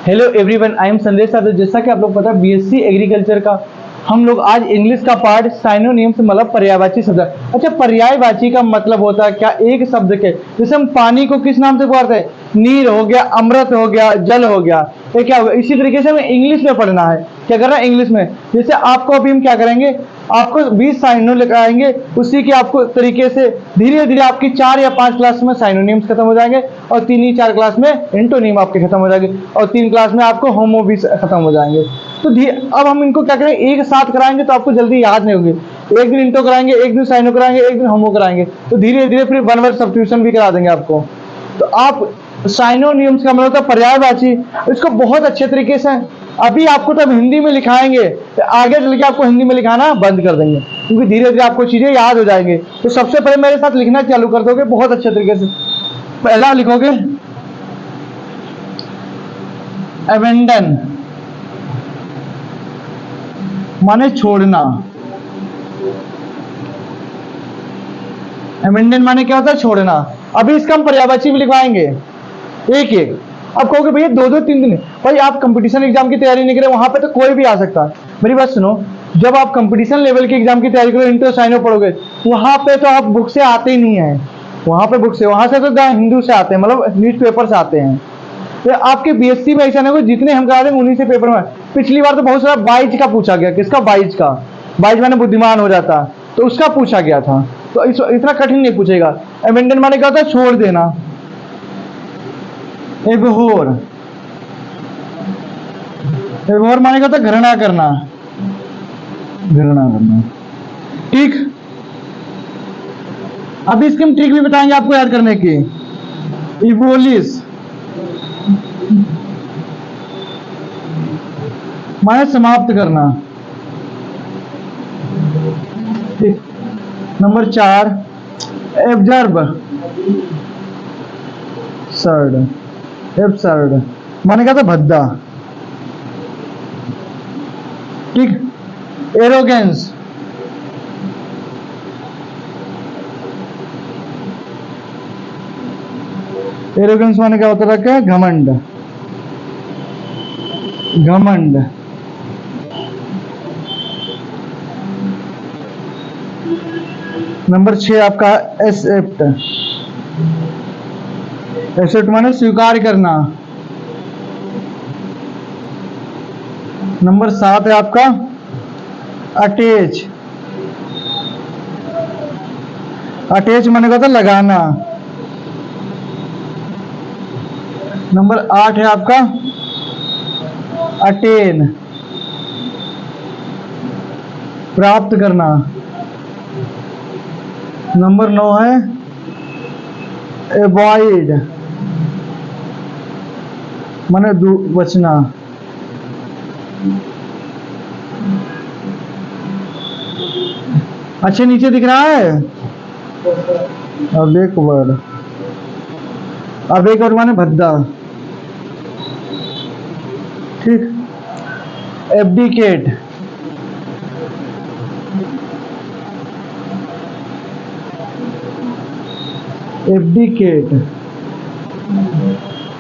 Hello everyone, I am संदेश यादव। जैसा कि आप लोग पता है बीएससी एग्रीकल्चर का हम लोग आज इंग्लिश का पार्ट साइनोनिम्स मतलब पर्यायवाची शब्द। अच्छा, पर्यायवाची का मतलब होता है क्या? एक शब्द के, जैसे हम पानी को किस नाम से पुकारते हैं? नीर हो गया, अमृत हो गया, जल हो गया। ये क्या होगा? इसी तरीके से हमें इंग्लिश में पढ़ना है। क्या करना है? इंग्लिश में। जैसे आपको अभी हम क्या करेंगे, आपको 20 साइनो लगाएंगे, उसी के आपको तरीके से धीरे धीरे आपकी 4 या 5 क्लास में साइनोनिम्स खत्म हो जाएंगे, और 3 ही 4 क्लास में एंटोनिम आपके खत्म हो जाएंगे, और 3 क्लास में आपको होमो भी खत्म हो जाएंगे। तो अब हम इनको क्या करेंगे, एक साथ कराएंगे तो आपको जल्दी याद नहीं होगी। एक दिन इंटो कराएंगे, एक दिन साइनो कराएंगे, एक दिन होमो कराएंगे, तो धीरे धीरे फिर वन वर्ड सब्स्टिट्यूशन भी करा देंगे आपको। तो आप साइनोनिम्स का मतलब होता है पर्यायवाची, इसको बहुत अच्छे तरीके से अभी आपको तब हिंदी में लिखाएंगे, तो आगे चल के आपको हिंदी में लिखाना बंद कर देंगे, क्योंकि धीरे धीरे आपको चीजें याद हो जाएंगी। तो सबसे पहले मेरे साथ लिखना चालू कर दोगे बहुत अच्छे तरीके से। पहला लिखोगे अबेंडन, माने छोड़ना। अबेंडन माने क्या होता है? छोड़ना। अभी इसका हम पर्यायवाची भी लिखवाएंगे एक एक। अब कहोगे भैया 2-2 3-3, भाई आप कंपटीशन एग्जाम की तैयारी नहीं करें, वहां पे तो कोई भी आ सकता है। मेरी बात सुनो, जब आप कंपटीशन लेवल के एग्जाम की तैयारी करो, इंटो साइनो पढ़ोगे, वहां पे तो आप बुक से आते ही नहीं है। वहां पे बुक से, वहां से तो हिंदू से आते हैं, मतलब न्यूज पेपर से आते हैं। तो आपके बीएससी में ऐसा नहीं होगा, जितने हम करा देंगे उन्हीं से पेपर में। पिछली बार तो बहुत सारा बाइज का पूछा गया। किसका? बाइज का। बाइज माने बुद्धिमान हो जाता, तो उसका पूछा गया था। तो इतना कठिन नहीं पूछेगा। अबेंडन माने क्या होता है? छोड़ देना। एबहोर, एबहोर माने क्या होता है? घृणा करना, घृणा करना। ठीक। अभी इसकी हम ट्रिक भी बताएंगे आपको याद करने की। इबोलिस माने समाप्त करना। ठीक। नंबर 4 एब्जर्ब सर्ड, एब्सर्ड माने क्या था? भद्दा। ठीक। एरोगेंस, एरोगेंस माने क्या होता है? घमंड, घमंड। नंबर 6 आपका एसेप्ट, एसेप्ट माने स्वीकार करना। नंबर 7 है आपका अटैच, अटैच माने क्या होता है? लगाना। नंबर 8 है आपका अटेन, प्राप्त करना। नंबर 9 है एवॉइड, माने बचना। अच्छे नीचे दिख रहा है। अब एक वर्ड, अब एक वर्ड माने भद्दा। ठीक। एब्डिकेट, एब्डिकेट,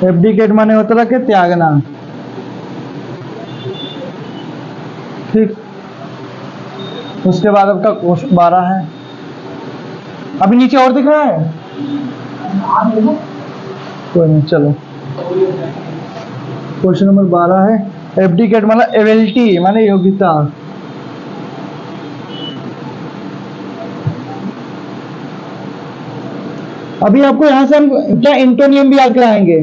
एब्डिकेट माने होता है कि त्यागना। ठीक। उसके बाद आपका क्वेश्चन 12 है। अभी नीचे और दिख रहा है? कोई नहीं, चलो। क्वेश्चन नंबर 12 है एब्डिकेट माने एबिलिटी, माने योग्यता। अभी आपको यहां से हम क्या एंटोनियम भी याद कराएंगे,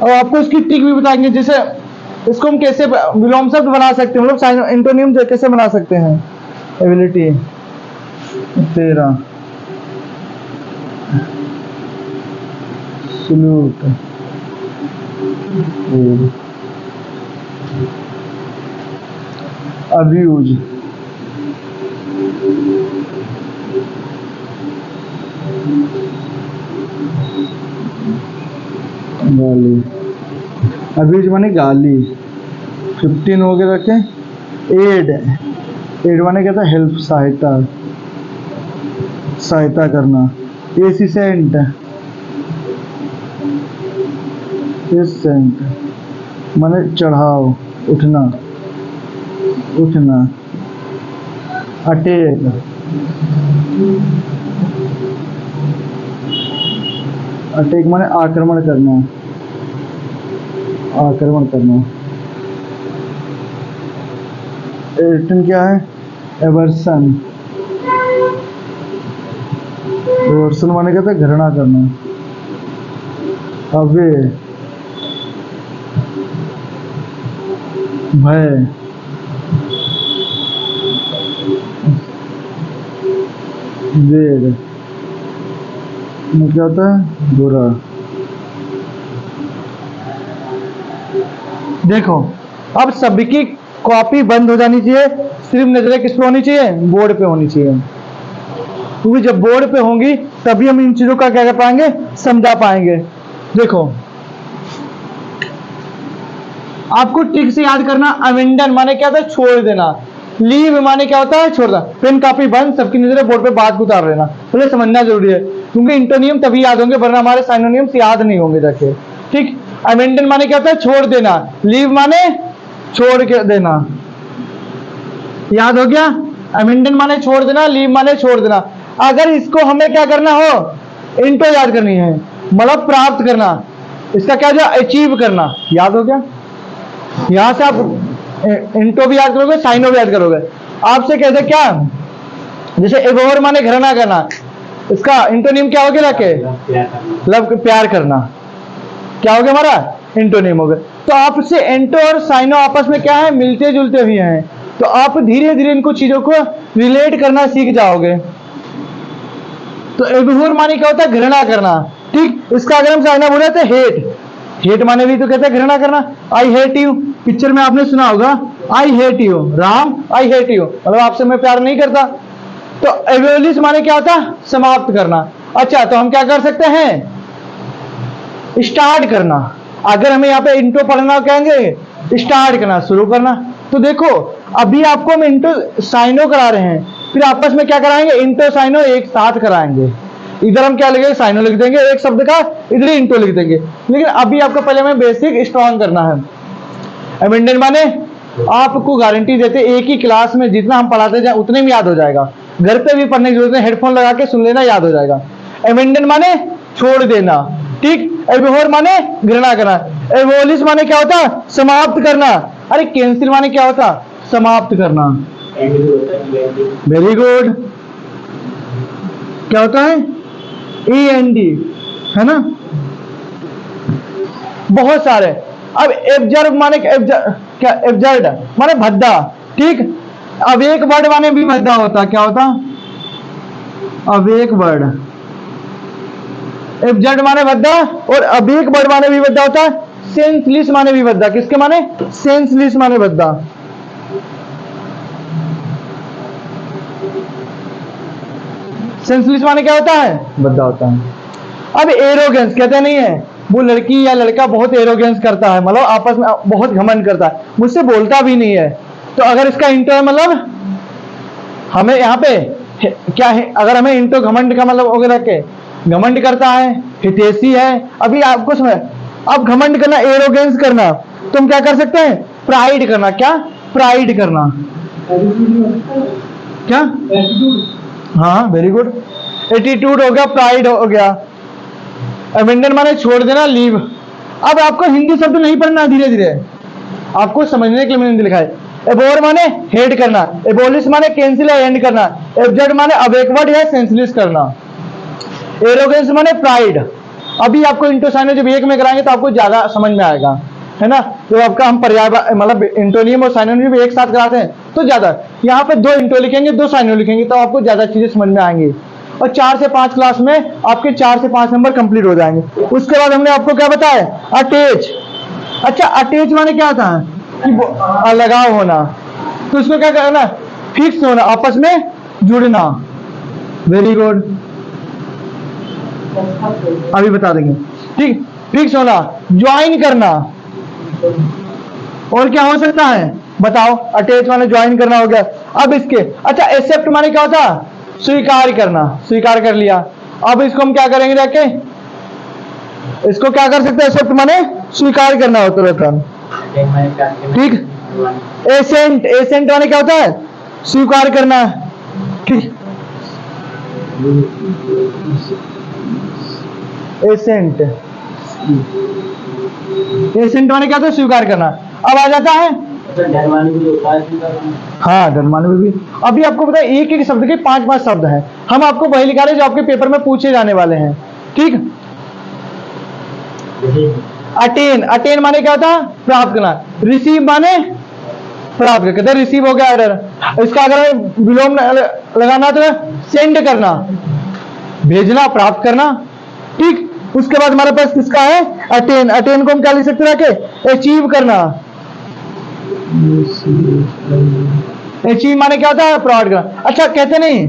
और आपको इसकी ट्रिक भी बताएंगे। जैसे इसको हम कैसे विलोम शब्द बना सकते हैं, मतलब एंटोनियम कैसे बना सकते हैं। एबिलिटी 13, सल्यूट, अब्यूज, गाली। अब्यूज माने गाली। 15 हो गए रखे। एड, एड माने क्या था? हेल्प, सहायता, सहायता करना। एसिसेंट, एसेंट माने चढ़ाव, उठना, उठना। अटैक, अटैक माने आक्रमण करना, आक्रमण करना। एवर्सन क्या है? एवर्सन, एवर्सन माने क्या था? घृणा करना। अवे, भय, वेद में क्या होता है? बुरा। देखो अब सबकी कॉपी बंद हो जानी चाहिए, सिर्फ नजरें किस पे होनी चाहिए? बोर्ड पे होनी चाहिए, क्योंकि जब बोर्ड पे होंगी तभी हम इन चीजों का क्या कर पाएंगे? समझा पाएंगे। देखो आपको ठीक से याद करना, अवेंडन माने क्या था? छोड़ देना। लीव माने क्या होता है? छोड़ना। पेन कापी बंद, सबकी नजरें बोर्ड पे बात को उतार लेना, पहले समझना जरूरी है, क्योंकि इंटोनियम तभी याद होंगे वरना हमारे साइनोनियम्स याद नहीं होंगे जाके। ठीक, अवेंडन माने क्या होता है? छोड़ देना। लीव माने छोड़ के देना, याद हो गया? अवेंडन माने छोड़ देना, लीव माने छोड़ देना। अगर इसको हमें क्या करना हो? इंटो याद करनी है, मतलब प्राप्त करना, इसका क्या जो अचीव करना, याद हो गया? यहां से आप इंटो भी याद करोगे, साइनो भी याद करोगे। आपसे कहते क्या? जैसे एबोर माने घृणा करना, इसका इंटोनियम क्या हो गया? रखे लव, प्यार करना, क्या हो गया हमारा? इंटोनियम हो गया। तो आपसे एंटो और साइनो आपस में क्या है? मिलते जुलते हुए हैं, तो आप धीरे धीरे इनको चीजों को रिलेट करना सीख जाओगे। तो एबोर माने क्या होता है? घृणा करना। ठीक, इसका अगर हम साइनो बोले तो हेट, हेट माने भी तो कहते हैं घृणा करना। आई हेट यू, पिक्चर में आपने सुना होगा, I hate you, Ram I hate you, मतलब आपसे मैं प्यार नहीं करता। तो एबोलिश माने क्या होता? समाप्त करना। अच्छा, तो हम क्या कर सकते हैं? स्टार्ट करना। अगर हमें यहाँ पे इंटो पढ़ना कहेंगे, स्टार्ट करना, शुरू करना। तो देखो अभी आपको हम इंटो साइनो करा रहे हैं, फिर आपस में क्या कराएंगे? इंटो साइनो एक साथ कराएंगे। इधर हम क्या लिखेंगे? साइनो लिख देंगे एक शब्द का, इधर ही इंटो लिख देंगे। लेकिन अभी आपको पहले हमें बेसिक स्ट्रॉन्ग करना है। अमेंडन माने आपको गारंटी देते एक ही क्लास में जितना हम पढ़ाते जाए उतने में याद हो जाएगा, घर पे भी पढ़ने की जरूरत नहीं, हेडफोन लगा के सुन लेना, याद हो जाएगा। अमेंडन माने छोड़ देना। ठीक, एबोर माने घृणा करना। एबोलिश माने क्या होता? समाप्त करना। अरे कैंसिल माने क्या होता? समाप्त करना। वेरी गुड, क्या होता है? END, है ना? बहुत सारे। अब एब्जर्व माने क्या? एब्जर्ड माने भद्दा। ठीक, अब एक वर्ड माने भी भद्दा होता, क्या होता? अब एक वर्ड, एब्जर्ड माने भद्दा, और अब एक वर्ड माने भी भद्दा होता है। सेंसलेस माने भी भद्दा, किसके माने? सेंसलेस माने भद्दा। सेंसलेस माने क्या होता है? भद्दा होता है। अब एरोगेंस कहते नहीं है, वो लड़की या लड़का बहुत एरोगेंस करता है, मतलब आपस में बहुत घमंड करता है, मुझसे बोलता भी नहीं है। तो अगर इसका इंटो है, मतलब हमें यहाँ पे क्या है? अगर हमें इंटो घमंड का मतलब वगैरह के घमंड करता है, हितेशी है। अभी आपको समझ, अब घमंड करना, एरोगेंस करना, तुम क्या कर सकते हैं? प्राइड करना। क्या? प्राइड करना। क्या? हाँ, वेरी गुड। एटीट्यूड हो गया, प्राइड हो गया। अमेंडन माने छोड़ देना, लीव। अब आपको हिंदी शब्द नहीं पढ़ना, धीरे धीरे आपको समझने के लिए मैंने लिखा है। एबोर माने हेड करना, एबोलिश माने कैंसिल या एंड करना, एब्जर्ड माने अबेकवर्ड या सेंसलेस करना, एरोगेंस माने प्राइड। अभी आपको इंटो साइनो जब एक में कराएंगे तो आपको ज्यादा समझ में आएगा, है ना? तो आपका हम पर्याय मतलब इंटोनियम और साइनोनियम भी एक साथ कराते हैं तो ज्यादा। यहाँ पे 2 इंटो लिखेंगे, 2 साइनो लिखेंगे, तो आपको ज्यादा चीजें समझ में आएंगी। और 4 से 5 क्लास में आपके 4 से 5 नंबर कंप्लीट हो जाएंगे। उसके बाद हमने आपको क्या बताया? अटैच। अच्छा, अटैच माने क्या था? कि लगाव होना। तो इसको क्या करना? फिक्स होना, आपस में जुड़ना। वेरी गुड, अभी बता देंगे। ठीक, फिक्स होना, ज्वाइन करना। और क्या हो सकता है बताओ? अटैच माने ज्वाइन करना हो गया। अब इसके अच्छा, एक्सेप्ट माने क्या होता? स्वीकार करना, स्वीकार कर लिया। अब इसको हम क्या करेंगे जाके? इसको क्या कर सकते हैं? एक्सेप्ट माने स्वीकार करना होता है। ठीक। एसेंट, एसेंट माने क्या होता है? स्वीकार करना। ठीक, एसेंट, एसेंट माने क्या होता है? स्वीकार करना। अब आ जाता है, हाँ धर्मानु में भी। अभी आपको पता है एक एक शब्द के 5-5 शब्द हैं। हम आपको वही लिखा रहे जो आपके पेपर में पूछे जाने वाले हैं। ठीक। अटेन, अटेन माने क्या होता है? प्राप्त करना। रिसीव माने प्राप्त कर, कहते रिसीव हो गया एरर। इसका अगर विलोम लगाना तो सेंड करना, भेजना, प्राप्त करना। ठीक। उसके बाद हमारे पास किसका है? अटेन, अटेन को हम क्या लिख सकते हैं? अचीव करना। अचीव माने क्या होता है? प्राप्त करना। अच्छा, कहते नहीं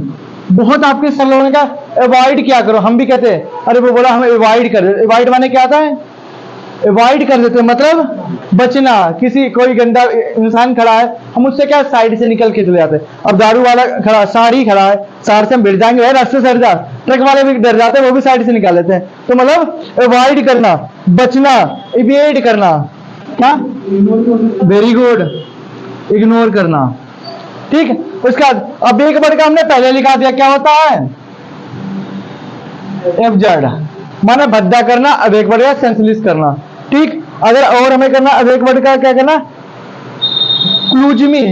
बहुत आपके सरल होने का, अवॉइड क्या करो, हम भी कहते हैं अरे वो बोला हमें अवॉइड कर दे। अवॉइड माने क्या होता है? अवॉइड कर देते, मतलब बचना। किसी कोई गंदा इंसान खड़ा है, हम उससे क्या साइड से निकल के चले जाते हैं। अब दारू वाला खड़ा, साड़ी खड़ा है, सार से हम भिड़ जाएंगे, रास्ते से हट जा। ट्रक वाले भी डर जाते हैं, वो भी साइड से निकाल लेते हैं। तो मतलब अवॉइड करना, बचना, इवेड करना। क्या? वेरी गुड, इग्नोर करना। ठीक। उसके बाद अब एक वर्ड का हमने पहले लिखा दिया, क्या होता है? एब्जर्ड माना भद्दा करना, अब एक वर्ड का सेंसलेस करना। ठीक। अगर और हमें करना, अब एक वर्ड का क्या करना? क्लूजमी।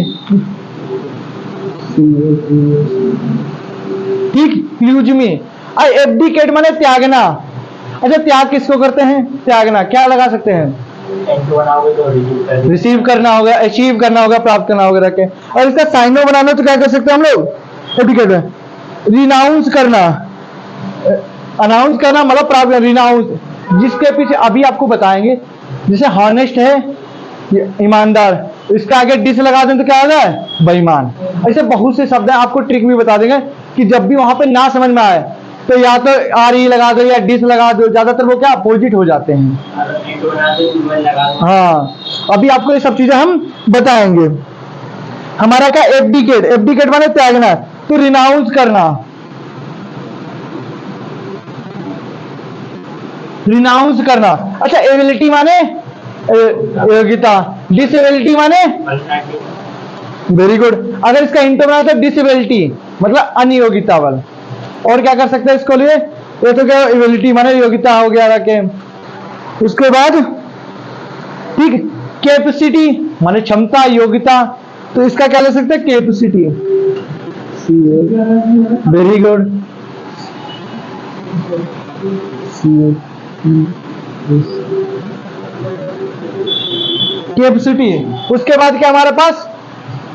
ठीक, क्लूजमी। एब्डिकेट माने त्यागना। अच्छा, त्याग किसको करते हैं? त्यागना। क्या लगा सकते हैं? रिसीव करना होगा, अचीव करना होगा, प्राप्त करना होगा रखे। और इसका साइनो बनाना तो क्या कर सकते हैं हम लोग? एब्डिकेट में रिनाउंस करना, अनाउंस करना मतलब प्राप्त करना, रिनाउंस। जिसके पीछे अभी आपको बताएंगे, जैसे हॉनेस्ट है, ईमानदार, इसका आगे डिस लगा दें तो क्या होगा? बेईमान। ऐसे बहुत से शब्द हैं, आपको ट्रिक भी बता देंगे कि जब भी वहां पे ना समझ में आए तो या तो आर ई लगा दो या डिस लगा दो, ज्यादातर वो क्या अपोजिट हो जाते हैं। हाँ, अभी आपको ये सब चीजें हम बताएंगे। हमारा क्या? एब्डिकेट, एब्डिकेट माने त्यागना, तो रिनाउंस करना, रिनाउंस करना। अच्छा, एबिलिटी माने योग्यता, डिसेबिलिटी माने वेरी गुड। अगर इसका इंटो बना तो डिसेबिलिटी मतलब अनियोग्यता वाला। और क्या कर सकते हैं इसको लिए? ये तो क्या एबिलिटी माने योग्यता हो गया रखे। उसके बाद ठीक, कैपेसिटी माने क्षमता, योग्यता, तो इसका क्या ले सकते हैं? कैपेसिटी। Very good. कैपेसिटी। उसके बाद क्या हमारे पास?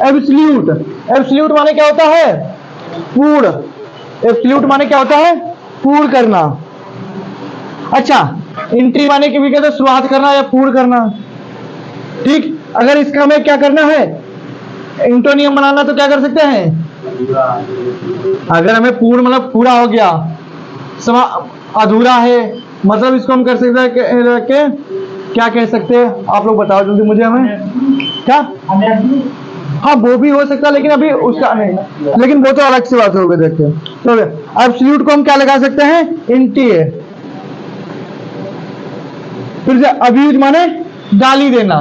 एब्सोल्यूट। एब्सोल्यूट माने क्या होता है? पूर्ण। एब्सोल्यूट माने क्या होता है? पूर्ण करना। अच्छा, एंट्री माने कि भी कहते हैं शुरुआत करना या पूर्ण करना। ठीक। अगर इसका हमें क्या करना है? इंटोनियम बनाना तो क्या कर सकते हैं? अगर हमें पूर्ण मतलब पूरा हो गया, अधूरा है मतलब इसको हम कर सकते हैं क्या कह सकते हैं? आप लोग बताओ जल्दी मुझे। हमें क्या? हाँ, वो भी हो सकता है, लेकिन अभी उसका नहीं, लेकिन वो तो अलग से बात होगी। देखते हैं तो एब्सोल्यूट को हम क्या लगा सकते हैं? इंटी। फिर से अब्यूज माने गाली देना,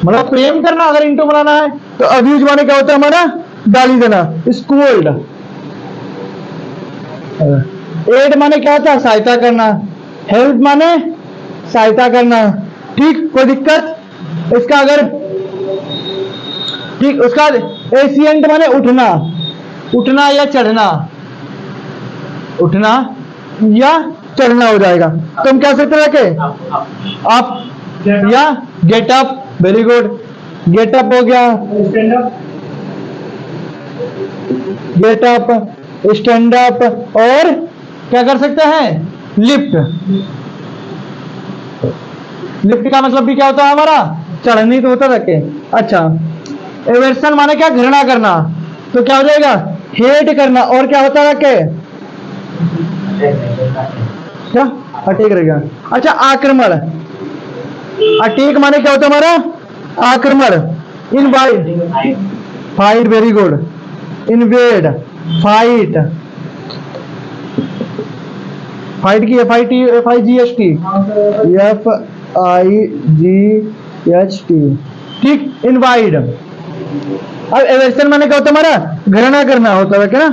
मतलब प्रेम करना। अगर इंटो बनाना है तो अब्यूज माने क्या होता है हमारा? गाली देना, स्कोल्ड। एड माने क्या होता है? सहायता करना। हेल्प माने सहायता करना। ठीक, कोई दिक्कत? इसका अगर ठीक, उसका एशियंट माने उठना, उठना या चढ़ना, उठना या चढ़ना हो जाएगा। तो हम क्या सकते रखे? अप या get up. Very good, get up हो गया, गेट अप, स्टैंड अप, और क्या कर सकते हैं? लिफ्ट। लिफ्ट का मतलब भी क्या होता है हमारा? चढ़नी तो होता रखे। अच्छा, एवर्सन माने क्या? घृणा करना, तो क्या हो जाएगा? हेट करना। और क्या होता रखे? क्या? अटैक रहेगा। अच्छा, आक्रमण। अटैक माने क्या होता है हमारा? आक्रमण। Invite, fight. Very good. Invade, fight. Fight की FIT FIGST, FIGST HT, ठीक, इनवाइड। अब एवर्सन माने क्या होता है हमारा, घृणा करना होता है क्या,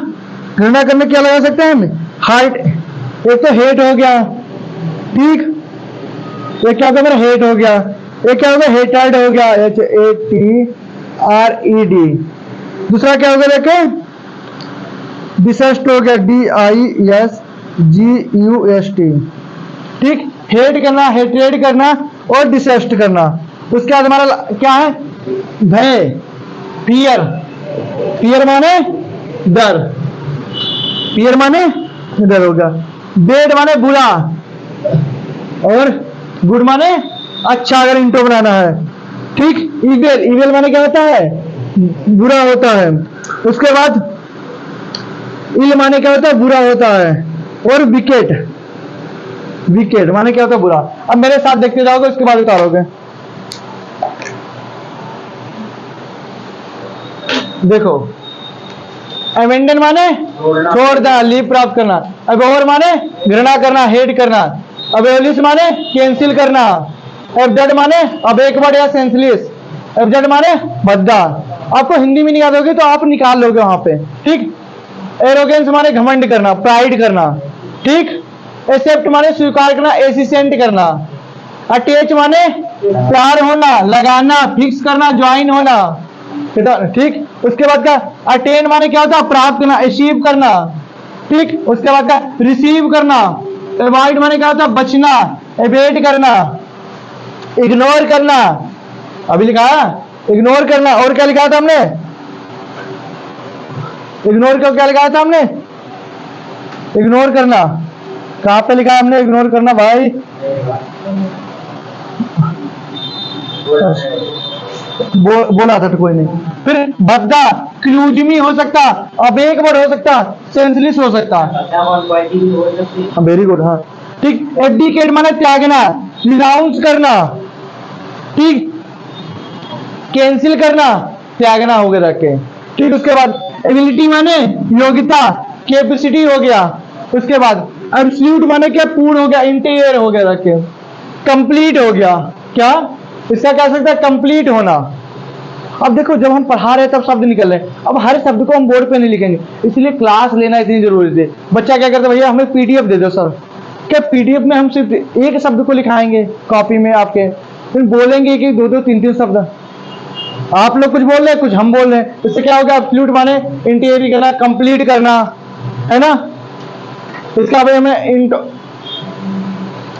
घृणा करने क्या लगा सकते हैं हम, हार्ट, एक तो हेट हो गया, ठीक, ये क्या होगा मेरा, हेट हो गया, एक क्या होगा, हेटाइड हो गया, HATRED। दूसरा क्या होगा देखे, डिसस्ट हो गया, DISGUST, ठीक, हेट करना, हेट्रेड करना और डिसस्ट करना। उसके बाद हमारा क्या है, भय, फियर, फियर माने डर, फियर माने डर हो गया। बेड माने बुरा और गुड माने अच्छा, अगर इंटो बनाना है, ठीक। इविल, इविल माने क्या होता है, बुरा होता है। उसके बाद इल माने क्या होता है, बुरा होता है। और विकेट, विकेट माने क्या होता है, बुरा। अब मेरे साथ देखते जाओगे, उसके बाद उतारोगे। देखो, एवेंडन माने छोड़ना, लीव प्राप्त करना। अबोर माने घृणा करना, हेट करना। अबेलिस माने कैंसिल करना। एब्जेड माने अबेकवर्ड या सेंसलेस। एब्जेड माने भद्दा। आपको हिंदी में नहीं याद होगी तो आप निकाल लोगे वहां पे, ठीक। एरोगेंस माने घमंड करना, प्राइड करना, ठीक। एक्सेप्ट माने स्वीकार करना, एसिसेंट करना। अटैच माने प्यार होना, लगाना, फिक्स करना, ज्वाइन होना, ठीक। उसके बाद का अटेन माने क्या होता है, प्राप्त करना, अचीव करना, ठीक। उसके बाद का रिसीव करना। अवॉइड माने क्या होता है, बचना, एवेट करना, इग्नोर करना, अभी लिखा इग्नोर करना। और क्या लिखा था हमने, इग्नोर को क्या लिखा था हमने, इग्नोर करना। कहां पे लिखा हमने इग्नोर करना भाई, बोला था तो कोई नहीं। फिर भद्दा, क्लूजमी हो सकता, अब एक बार हो सकता, सेंसलेस हो सकता। वेरी गुड, हाँ, ठीक। एब्डिकेट माने त्यागना, रिनाउंस करना, ठीक। कैंसिल करना, त्यागना हो गया रखे, ठीक। उसके बाद एबिलिटी माने योग्यता, कैपेसिटी हो गया। उसके बाद एब्सोल्यूट माने क्या, पूर्ण हो गया, इंटीरियर हो गया रखे। कंप्लीट हो गया, क्या इसका कह सकता है, कंप्लीट होना। अब देखो, जब हम पढ़ा रहे तब शब्द निकल रहे, अब हर शब्द को हम बोर्ड पे नहीं लिखेंगे, इसलिए क्लास लेना इतनी जरूरी है। बच्चा क्या करता है, भैया हमें पीडीएफ दे दो सर। क्या पीडीएफ में हम सिर्फ एक शब्द को लिखाएंगे कॉपी में आपके, फिर बोलेंगे कि दो दो तीन तीन शब्द, आप लोग कुछ बोल रहे हैं, कुछ हम बोल रहे हैं। इससे क्या होगा, एब्सोल्यूट माने इंटीरियर करना, कंप्लीट करना, है ना। इसका भाई हमें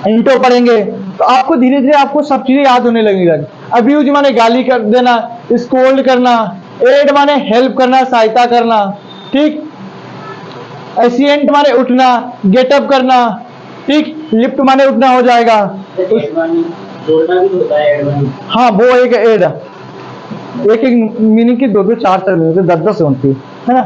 इंटो पढ़ेंगे तो आपको धीरे धीरे आपको सब चीजें याद होने लगेगी। अब्यूज माने गाली कर देना, स्कोल्ड करना। एड माने हेल्प करना, सहायता करना, ठीक। एसिएंट माने उठना, गेटअप करना, ठीक। लिफ्ट माने उठना हो जाएगा। हाँ, वो एक एड, एक एक मीनिंग की दो दो चार तरह 10-10 होती है ना।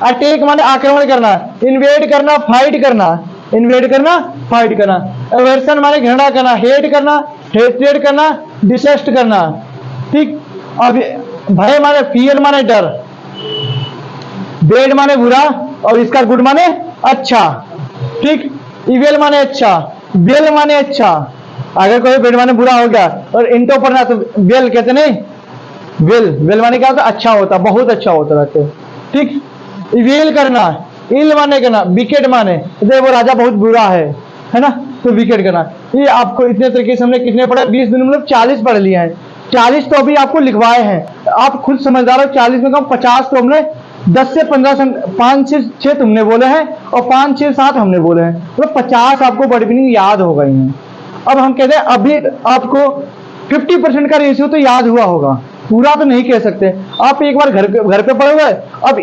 अटैक माने आक्रमण करना, इन्वेड करना, फाइट करना, इन्वेड करना, फाइट करना। एवर्सन माने घृणा करना, हेट करना, हेट्रेड करना, डिसेस्ट करना, ठीक। अब भय माने फियर माने डर। बेड माने बुरा और इसका गुड माने अच्छा, ठीक। इवेल माने अच्छा, बेल माने अच्छा। अगर कोई बेड माने बुरा हो गया और इंटो पढ़ना तो बेल कहते नहीं, वेल, वेल माने क्या होता, अच्छा होता, बहुत अच्छा होता रहते, ठीक। इवेल करना, इल माने करना, विकेट माने वो राजा बहुत बुरा है ना, तो विकेट करना। ये आपको इतने तरीके से हमने कितने पढ़े, 20 दिन मतलब 40 पढ़ लिए हैं। 40 तो अभी आपको लिखवाए हैं, आप खुद समझदार हो। 40 में कम 50 तो हमने 10 से 15 5 से 6 तुमने बोले हैं और 5 6 7 हमने बोले हैं, मतलब 50 आपको बड़ी मीनिंग याद हो गई हैं। अब हम कहते हैं अभी आपको 50% का रेशियो तो याद हुआ होगा, पूरा तो नहीं कह सकते। आप एक बार घर पे पढ़ोगे। अब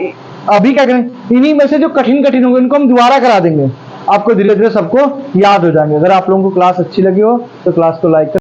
अभी क्या करें, इन्हीं में से जो कठिन कठिन होंगे उनको हम दोबारा करा देंगे, आपको धीरे धीरे सबको याद हो जाएंगे। अगर आप लोगों को क्लास अच्छी लगी हो तो क्लास को लाइक